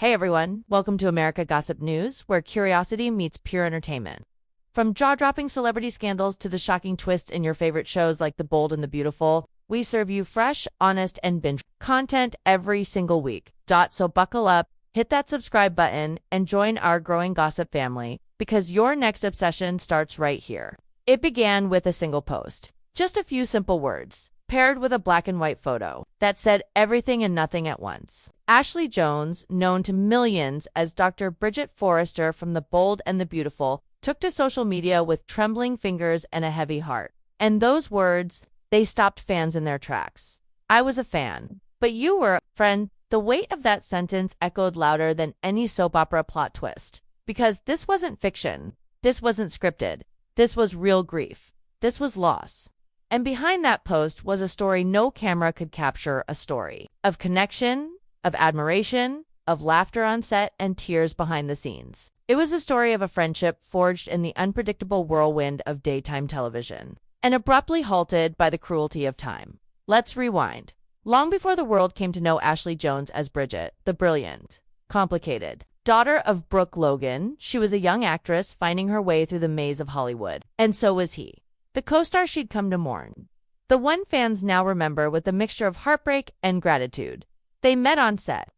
Hey everyone, welcome to America Gossip News, where curiosity meets pure entertainment. From jaw-dropping celebrity scandals to the shocking twists in your favorite shows like The Bold and the Beautiful, we serve you fresh, honest, and binge content every single week. So buckle up, hit that subscribe button, and join our growing gossip family, because your next obsession starts right here. It began with a single post. Just a few simple words, paired with a black and white photo that said everything and nothing at once. Ashley Jones, known to millions as Dr. Bridget Forrester from The Bold and the Beautiful, took to social media with trembling fingers and a heavy heart. And those words, they stopped fans in their tracks. I was a fan, but you were, friend. The weight of that sentence echoed louder than any soap opera plot twist. Because this wasn't fiction. This wasn't scripted. This was real grief. This was loss. And behind that post was a story no camera could capture, a story of connection, of admiration, of laughter on set, and tears behind the scenes. It was a story of a friendship forged in the unpredictable whirlwind of daytime television, and abruptly halted by the cruelty of time. Let's rewind. Long before the world came to know Ashley Jones as Bridget, the brilliant, complicated daughter of Brooke Logan, she was a young actress finding her way through the maze of Hollywood. And so was he. The co-star she'd come to mourn. The one fans now remember with a mixture of heartbreak and gratitude. They met on set.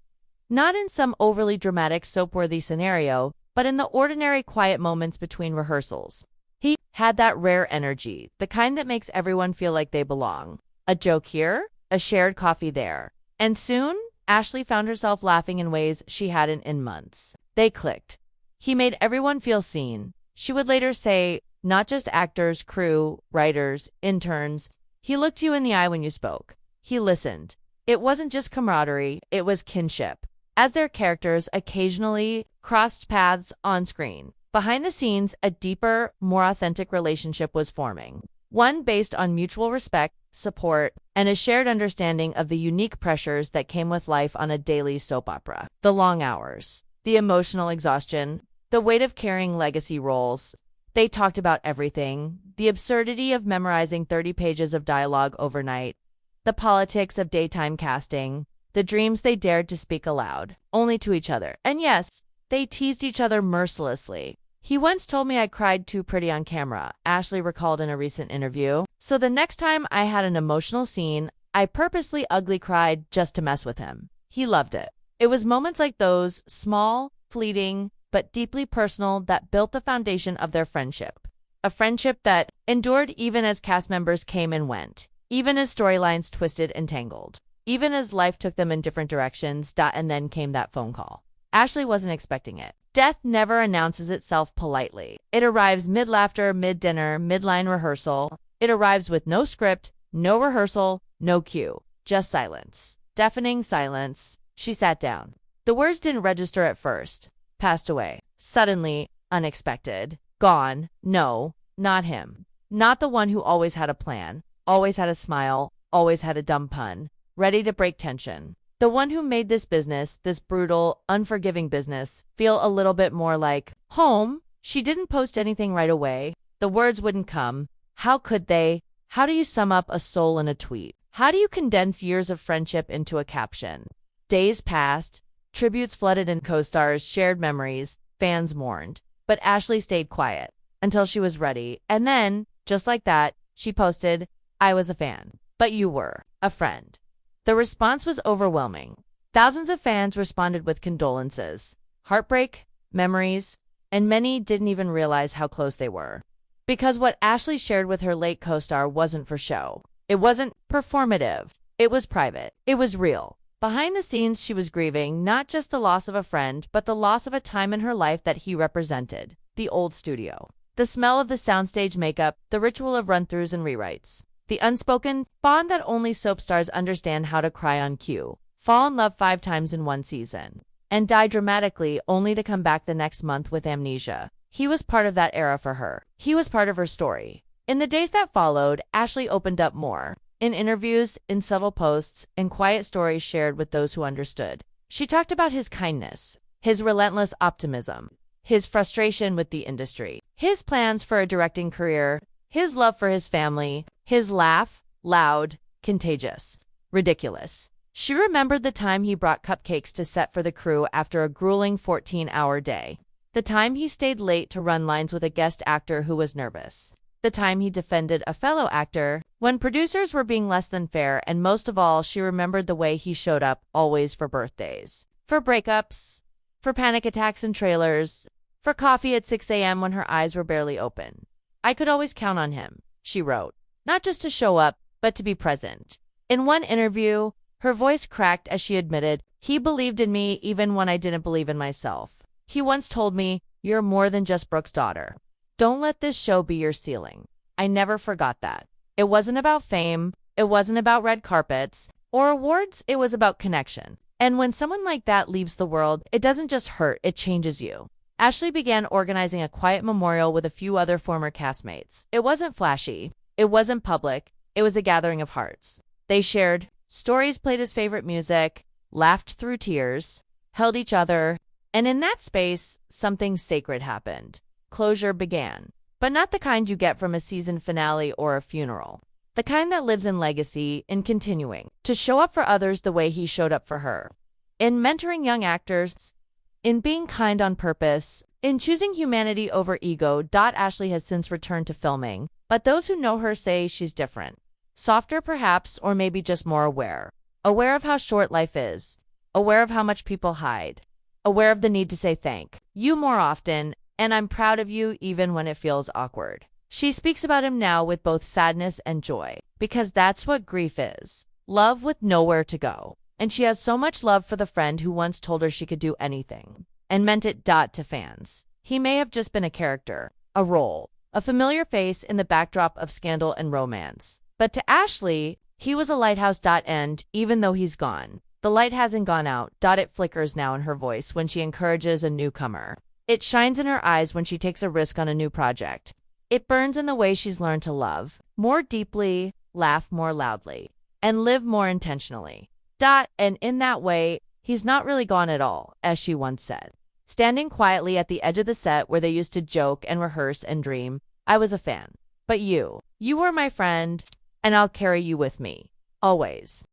Not in some overly dramatic soap-worthy scenario, but in the ordinary quiet moments between rehearsals. He had that rare energy, the kind that makes everyone feel like they belong. A joke here, a shared coffee there. And soon, Ashley found herself laughing in ways she hadn't in months. They clicked. He made everyone feel seen. She would later say, not just actors, crew, writers, interns. He looked you in the eye when you spoke. He listened. It wasn't just camaraderie, it was kinship. As their characters occasionally crossed paths on screen, behind the scenes, a deeper, more authentic relationship was forming. One based on mutual respect, support, and a shared understanding of the unique pressures that came with life on a daily soap opera. The long hours, the emotional exhaustion, the weight of carrying legacy roles. They talked about everything, the absurdity of memorizing 30 pages of dialogue overnight, the politics of daytime casting, the dreams they dared to speak aloud, only to each other. And yes, they teased each other mercilessly. He once told me I cried too pretty on camera, Ashley recalled in a recent interview. So the next time I had an emotional scene, I purposely ugly cried just to mess with him. He loved it. It was moments like those, small, fleeting, but deeply personal, that built the foundation of their friendship. A friendship that endured even as cast members came and went, even as storylines twisted and tangled, even as life took them in different directions. And then came that phone call. Ashley wasn't expecting it. Death never announces itself politely. It arrives mid-laughter, mid-dinner, mid-line rehearsal. It arrives with no script, no rehearsal, no cue, just silence. Deafening silence. She sat down. The words didn't register at first. Passed away. Suddenly, unexpected. Gone. No, not him. Not the one who always had a plan, always had a smile, always had a dumb pun, ready to break tension. The one who made this business, this brutal, unforgiving business, feel a little bit more like home. She didn't post anything right away. The words wouldn't come. How could they? How do you sum up a soul in a tweet? How do you condense years of friendship into a caption? Days passed. Tributes flooded in, co-stars shared memories, fans mourned. But Ashley stayed quiet until she was ready. And then, just like that, she posted, I was a fan, but you were a friend. The response was overwhelming. Thousands of fans responded with condolences, heartbreak, memories, and many didn't even realize how close they were. Because what Ashley shared with her late co-star wasn't for show. It wasn't performative. It was private. It was real. Behind the scenes, she was grieving not just the loss of a friend, but the loss of a time in her life that he represented. The old studio. The smell of the soundstage makeup, the ritual of run-throughs and rewrites. The unspoken bond that only soap stars understand how to cry on cue. Fall in love 5 times in one season. And die dramatically only to come back the next month with amnesia. He was part of that era for her. He was part of her story. In the days that followed, Ashley opened up more. In interviews, in subtle posts, in quiet stories shared with those who understood. She talked about his kindness, his relentless optimism, his frustration with the industry, his plans for a directing career, his love for his family, his laugh, loud, contagious, ridiculous. She remembered the time he brought cupcakes to set for the crew after a grueling 14-hour day. The time he stayed late to run lines with a guest actor who was nervous. The time he defended a fellow actor when producers were being less than fair, and most of all, she remembered the way he showed up always for birthdays, for breakups, for panic attacks in trailers, for coffee at 6 a.m. when her eyes were barely open. I could always count on him, she wrote, not just to show up, but to be present. In one interview, her voice cracked as she admitted, "He believed in me even when I didn't believe in myself. He once told me, 'You're more than just Brooke's daughter. Don't let this show be your ceiling.' I never forgot that. It wasn't about fame, it wasn't about red carpets or awards, it was about connection. And when someone like that leaves the world, it doesn't just hurt, it changes you." Ashley began organizing a quiet memorial with a few other former castmates. It wasn't flashy, it wasn't public, it was a gathering of hearts. They shared stories, played his favorite music, laughed through tears, held each other, and in that space, something sacred happened. Closure began, but not the kind you get from a season finale or a funeral. The kind that lives in legacy, in continuing to show up for others the way he showed up for her. In mentoring young actors, in being kind on purpose, in choosing humanity over ego. Ashley has since returned to filming, but those who know her say she's different. Softer perhaps, or maybe just more aware. Aware of how short life is. Aware of how much people hide. Aware of the need to say thank you more often, and I'm proud of you even when it feels awkward. She speaks about him now with both sadness and joy, because that's what grief is. Love with nowhere to go. And she has so much love for the friend who once told her she could do anything, and meant it. To fans, he may have just been a character, a role, a familiar face in the backdrop of scandal and romance. But to Ashley, he was a lighthouse. And even though he's gone, the light hasn't gone out. It flickers now in her voice when she encourages a newcomer. It shines in her eyes when she takes a risk on a new project. It burns in the way she's learned to love more deeply, laugh more loudly, and live more intentionally. And in that way, he's not really gone at all, as she once said. Standing quietly at the edge of the set where they used to joke and rehearse and dream, I was a fan. But you were my friend, and I'll carry you with me. Always.